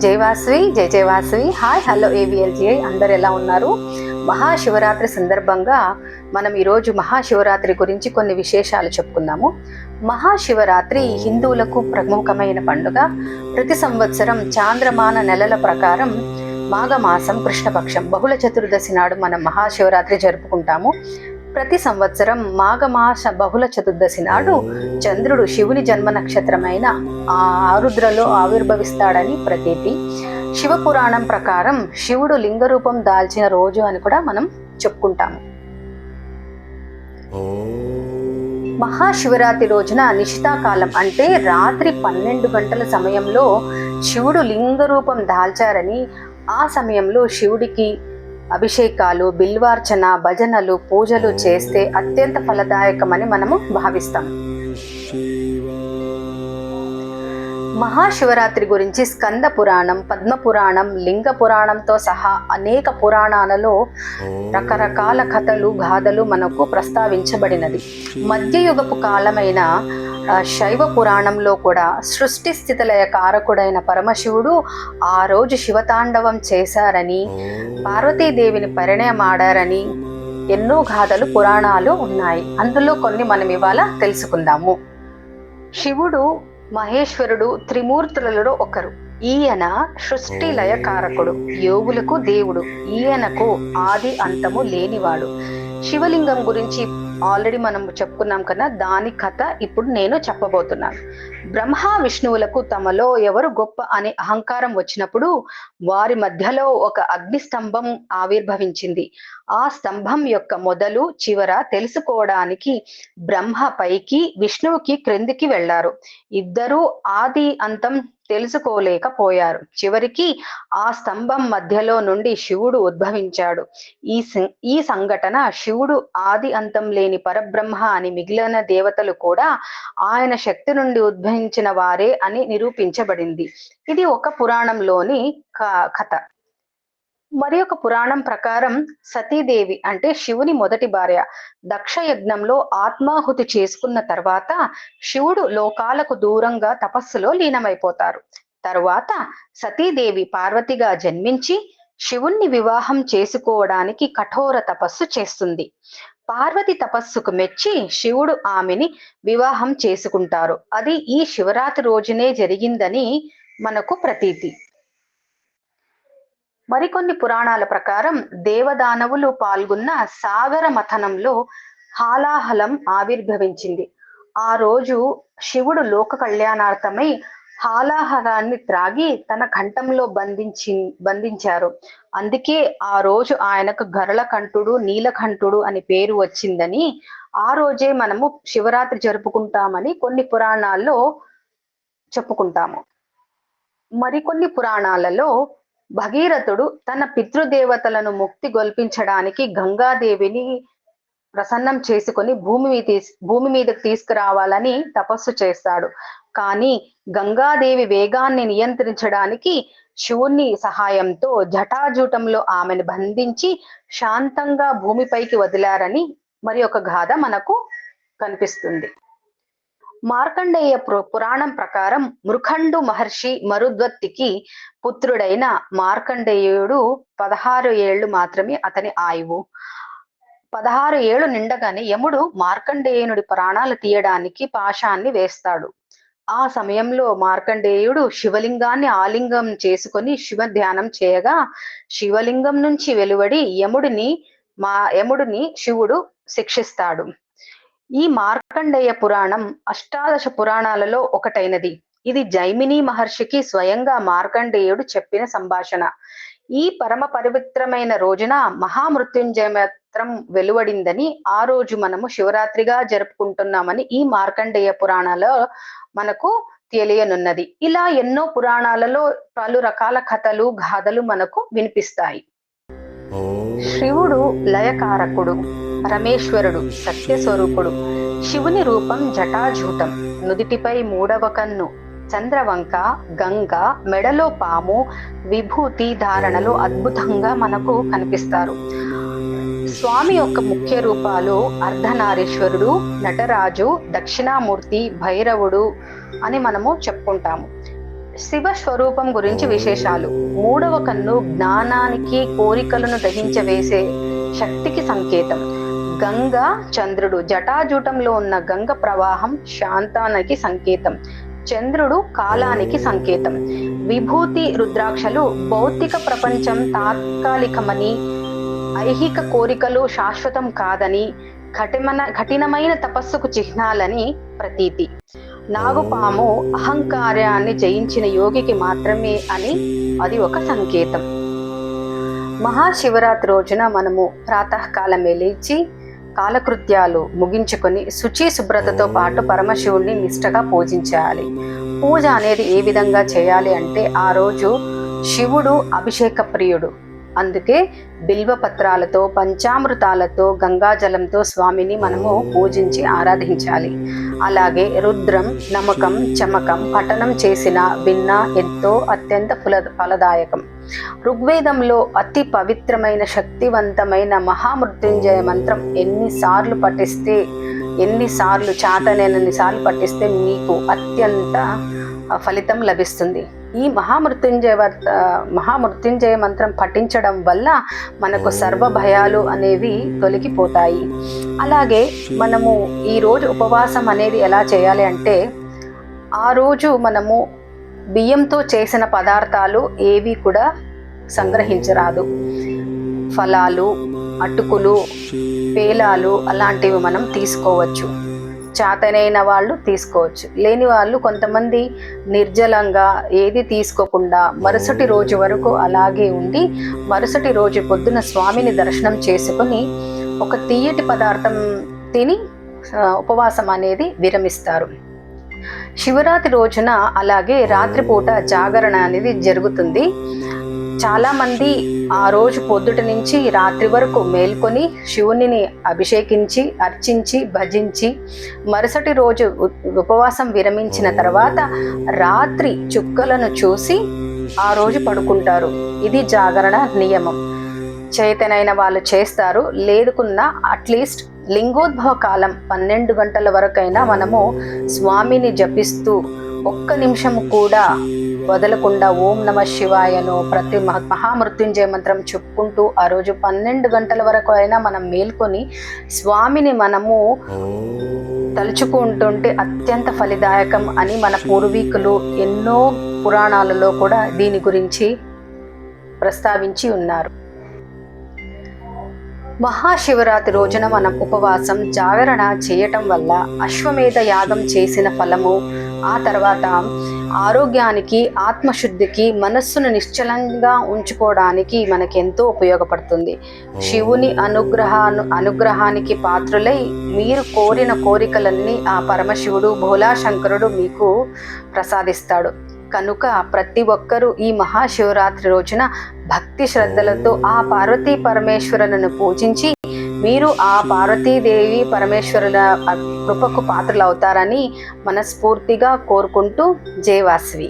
జై వాసవి, జై జై వాసవి. హాయ్, హలో ఏవిఎల్జిఐ, అందరు ఎలా ఉన్నారు? మహాశివరాత్రి సందర్భంగా మనం ఈరోజు మహాశివరాత్రి గురించి కొన్ని విశేషాలు చెప్పుకుందాము. మహాశివరాత్రి హిందువులకు ప్రముఖమైన పండుగ. ప్రతి సంవత్సరం చాంద్రమాన నెలల ప్రకారం మాఘమాసం కృష్ణపక్షం బహుళ చతుర్దశి నాడు మనం మహాశివరాత్రి జరుపుకుంటాము. ప్రతి సంవత్సరం మాఘమాస బహుళ చతుర్దశి నాడు చంద్రుడు శివుని జన్మ నక్షత్రమైన ఆరుద్రలో ఆవిర్భవిస్తాడని ప్రతీతి. శివపురాణం ప్రకారం శివుడు లింగరూపం దాల్చిన రోజు అని కూడా మనం చెప్పుకుంటాము. మహాశివరాత్రి రోజున నిశితాకాలం అంటే రాత్రి 12 గంటల సమయంలో శివుడు లింగరూపం దాల్చారని, ఆ సమయంలో శివుడికి అభిషేకాలు, బిల్వార్చన, భజనలు, పూజలు చేస్తే అత్యంత ఫలదాయకమని మనము భావిస్తాం. మహాశివరాత్రి గురించి స్కంద పురాణం, పద్మ పురాణం, లింగ పురాణంతో సహా అనేక పురాణాలలో రకరకాల కథలు, గాథలు మనకు ప్రస్తావించబడినది. మధ్యయుగపు కాలమైన శైవ పురాణంలో కూడా సృష్టి స్థితిలయ కారకుడైన పరమశివుడు ఆ రోజు శివతాండవం చేశారని, పార్వతీదేవిని పరిణయమాడారని ఎన్నో గాథలు, పురాణాలు ఉన్నాయి. అందులో కొన్ని మనం ఇవాళ తెలుసుకుందాము. శివుడు మహేశ్వరుడు త్రిమూర్తులలో ఒకరు. ఈయన సృష్టి లయకారకుడు, యోగులకు దేవుడు. ఈయనకు ఆది అంతము లేనివాడు. శివలింగం గురించి ఆల్రెడీ మనం చెప్పుకున్నాం కదా, దాని కథ ఇప్పుడు నేను చెప్పబోతున్నాను. బ్రహ్మ విష్ణువులకు తమలో ఎవరు గొప్ప అనే అహంకారం వచ్చినప్పుడు వారి మధ్యలో ఒక అగ్ని స్తంభం ఆవిర్భవించింది. ఆ స్తంభం యొక్క మొదలు చివర తెలుసుకోవడానికి బ్రహ్మ పైకి, విష్ణువుకి క్రిందికి వెళ్లారు. ఇద్దరూ ఆది అంతం తెలుసుకోలేకపోయారు. చివరికి ఆ స్తంభం మధ్యలో నుండి శివుడు ఉద్భవించాడు. ఈ సంఘటన శివుడు ఆది అంతం లేని పరబ్రహ్మ అని మిగిలిన దేవతలు కూడా ఆయన శక్తి నుండి ఉద్భవించిన వారే అని నిరూపించబడింది. ఇది ఒక పురాణంలోని కథ. మరి ఒక పురాణం ప్రకారం సతీదేవి అంటే శివుని మొదటి భార్య దక్ష యజ్ఞంలో ఆత్మాహుతి చేసుకున్న తర్వాత శివుడు లోకాలకు దూరంగా తపస్సులో లీనమైపోతారు. తరువాత సతీదేవి పార్వతిగా జన్మించి శివుణ్ణి వివాహం చేసుకోవడానికి కఠోర తపస్సు చేస్తుంది. పార్వతి తపస్సుకు మెచ్చి శివుడు ఆమెని వివాహం చేసుకుంటారు. అది ఈ శివరాత్రి రోజునే జరిగిందని మనకు ప్రతీతి. మరికొన్ని పురాణాల ప్రకారం దేవదానవులు పాల్గొన్న సాగర మథనంలో హాలాహలం ఆవిర్భవించింది. ఆ రోజు శివుడు లోక కళ్యాణార్థమై హాలాహలాన్ని త్రాగి తన కంఠంలో బంధించారు. అందుకే ఆ రోజు ఆయనకు గరళకంఠుడు, నీలకంఠుడు అని పేరు వచ్చిందని, ఆ రోజే మనము శివరాత్రి జరుపుకుంటామని కొన్ని పురాణాల్లో చెప్పుకుంటాము. మరికొన్ని పురాణాలలో భగీరథుడు తన పితృదేవతలను ముక్తి గొల్పించడానికి గంగాదేవిని ప్రసన్నం చేసుకొని భూమి మీదకి తీసుకురావాలని తపస్సు చేస్తాడు. కానీ గంగాదేవి వేగాన్ని నియంత్రించడానికి శివుని సహాయంతో జటాజూటంలో ఆమెను బంధించి శాంతంగా భూమిపైకి వదిలారని మరి ఒక గాథ మనకు కనిపిస్తుంది. మార్కండేయ పురాణం ప్రకారం మృఖండు మహర్షి మరుద్వత్తికి పుత్రుడైన మార్కండేయుడు 16 ఏళ్లు మాత్రమే అతని ఆయువు. 16 ఏళ్లు నిండగానే యముడు మార్కండేయునుడి ప్రాణాలు తీయడానికి పాశాన్ని వేస్తాడు. ఆ సమయంలో మార్కండేయుడు శివలింగాన్ని ఆలింగం చేసుకొని శివ ధ్యానం చేయగా శివలింగం నుంచి వెలువడి యముడిని శివుడు శిక్షిస్తాడు. ఈ మార్కండేయ పురాణం అష్టాదశ పురాణాలలో ఒకటైనది. ఇది జైమిని మహర్షికి స్వయంగా మార్కండేయుడు చెప్పిన సంభాషణ. ఈ పరమ పవిత్రమైన రోజున మహామృత్యుంజయ మంత్రం వెలువడిందని, ఆ రోజు మనము శివరాత్రిగా జరుపుకుంటున్నామని ఈ మార్కండేయ పురాణాలో మనకు తెలియనున్నది. ఇలా ఎన్నో పురాణాలలో పలు రకాల కథలు, గాథలు మనకు వినిపిస్తాయి. శివుడు లయకారకుడు, పరమేశ్వరుడు, సత్యస్వరూపుడు. శివుని రూపం జటాజూటం, నుదిటిపై 3వ కన్ను, చంద్రవంక, గంగ, మెడలో పాము, విభూతి ధారణలో అద్భుతంగా మనకు కనిపిస్తారు. స్వామి యొక్క ముఖ్య రూపాలు అర్ధనారీశ్వరుడు, నటరాజు, దక్షిణామూర్తి, భైరవుడు అని మనము చెప్పుకుంటాము. శివ స్వరూపం గురించి విశేషాలు. మూడవ కన్ను జ్ఞానానికి, కోరికలను దహించవేసే శక్తికి సంకేతం. గంగ చంద్రుడు, జటాజూటంలో ఉన్న గంగ ప్రవాహం శాంతానికి సంకేతం. చంద్రుడు కాలానికి సంకేతం. విభూతి రుద్రాక్షలు భౌతిక ప్రపంచం తాత్కాలికమని, ఐహిక కోరికలు శాశ్వతం కాదని, కఠినమైన తపస్సుకు చిహ్నాలని ప్రతీతి. నాగుపాము అహంకారాన్ని జయించిన యోగికి మాత్రమే అని అది ఒక సంకేతం. మహాశివరాత్రి రోజున మనము ప్రాతకాలమే లేచి కాలకృత్యాలు ముగించుకొని శుచి శుభ్రతతో పాటు పరమశివుణ్ణి నిష్టగా పూజించాలి. పూజ అనేది ఏ విధంగా చేయాలి అంటే, ఆ రోజు శివుడు అభిషేక ప్రియుడు. అందుకే బిల్వపత్రాలతో, పంచామృతాలతో, గంగాజలంతో స్వామిని మనము పూజించి ఆరాధించాలి. అలాగే రుద్రం, నమకం, చమకం పఠనం చేసిన విన్న ఎంతో అత్యంత ఫలదాయకం. ఋగ్వేదంలో అతి పవిత్రమైన శక్తివంతమైన మహామృత్యుంజయ మంత్రం చాతనైనన్ని సార్లు పఠిస్తే మీకు అత్యంత ఫలితం లభిస్తుంది. ఈ మహామృత్యుంజయ మంత్రం పఠించడం వల్ల మనకు సర్వ భయాలు అనేవి తొలగిపోతాయి. అలాగే మనము ఈరోజు ఉపవాసం అనేది ఎలా చేయాలి అంటే, ఆ రోజు మనము బియ్యంతో చేసిన పదార్థాలు ఏవి కూడా సంగ్రహించరాదు. ఫలాలు, అటుకులు, పేలాలు అలాంటివి మనం తీసుకోవచ్చు. చేతనైన వాళ్ళు తీసుకోవచ్చు. లేని వాళ్ళు కొంతమంది నిర్జలంగా ఏది తీసుకోకుండా మరుసటి రోజు వరకు అలాగే ఉండి, మరుసటి రోజు పొద్దున స్వామిని దర్శనం చేసుకుని ఒక తీయటి పదార్థం తిని ఉపవాసం అనేది విరమిస్తారు. శివరాత్రి రోజున అలాగే రాత్రిపూట జాగరణ అనేది జరుగుతుంది. చాలామంది ఆ రోజు పొద్దుట నుంచి రాత్రి వరకు మేల్కొని శివునిని అభిషేకించి, అర్చించి, భజించి మరుసటి రోజు ఉపవాసం విరమించిన తర్వాత రాత్రి చుక్కలను చూసి ఆ రోజు పడుకుంటారు. ఇది జాగరణ నియమం. చేతనైన వాళ్ళు చేస్తారు. లేదుకున్నా అట్లీస్ట్ లింగోద్భవ కాలం 12 గంటల వరకైనా మనము స్వామిని జపిస్తూ ఒక్క నిమిషం కూడా వదలకుండా ఓం నమ శివాయను ప్రతి మహామృత్యుంజయ మంత్రం చెప్పుకుంటూ ఆ రోజు 12 గంటల వరకు అయినా మనం మేల్కొని స్వామిని మనము తలుచుకుంటుంటే అత్యంత ఫలిదాయకం అని మన పూర్వీకులు ఎన్నో పురాణాలలో కూడా దీని గురించి ప్రస్తావించి ఉన్నారు. మహాశివరాత్రి రోజున మనం ఉపవాసం, జాగరణ చేయటం వల్ల అశ్వమేధ యాగం చేసిన ఫలము, ఆ తర్వాత ఆరోగ్యానికి, ఆత్మశుద్ధికి, మనస్సును నిశ్చలంగా ఉంచుకోవడానికి మనకెంతో ఉపయోగపడుతుంది. శివుని అనుగ్రహానికి పాత్రులై మీరు కోరిన కోరికలన్నీ ఆ పరమశివుడు భోలాశంకరుడు మీకు ప్రసాదిస్తాడు. కనుక ప్రతి ఒక్కరూ ఈ మహాశివరాత్రి రోజున భక్తి శ్రద్ధలతో ఆ పార్వతీ పరమేశ్వరులను పూజించి మీరు ఆ పార్వతీదేవి పరమేశ్వరుల కృపకు పాత్రలు అవుతారని మనస్ఫూర్తిగా కోరుకుంటూ జై వాసవి.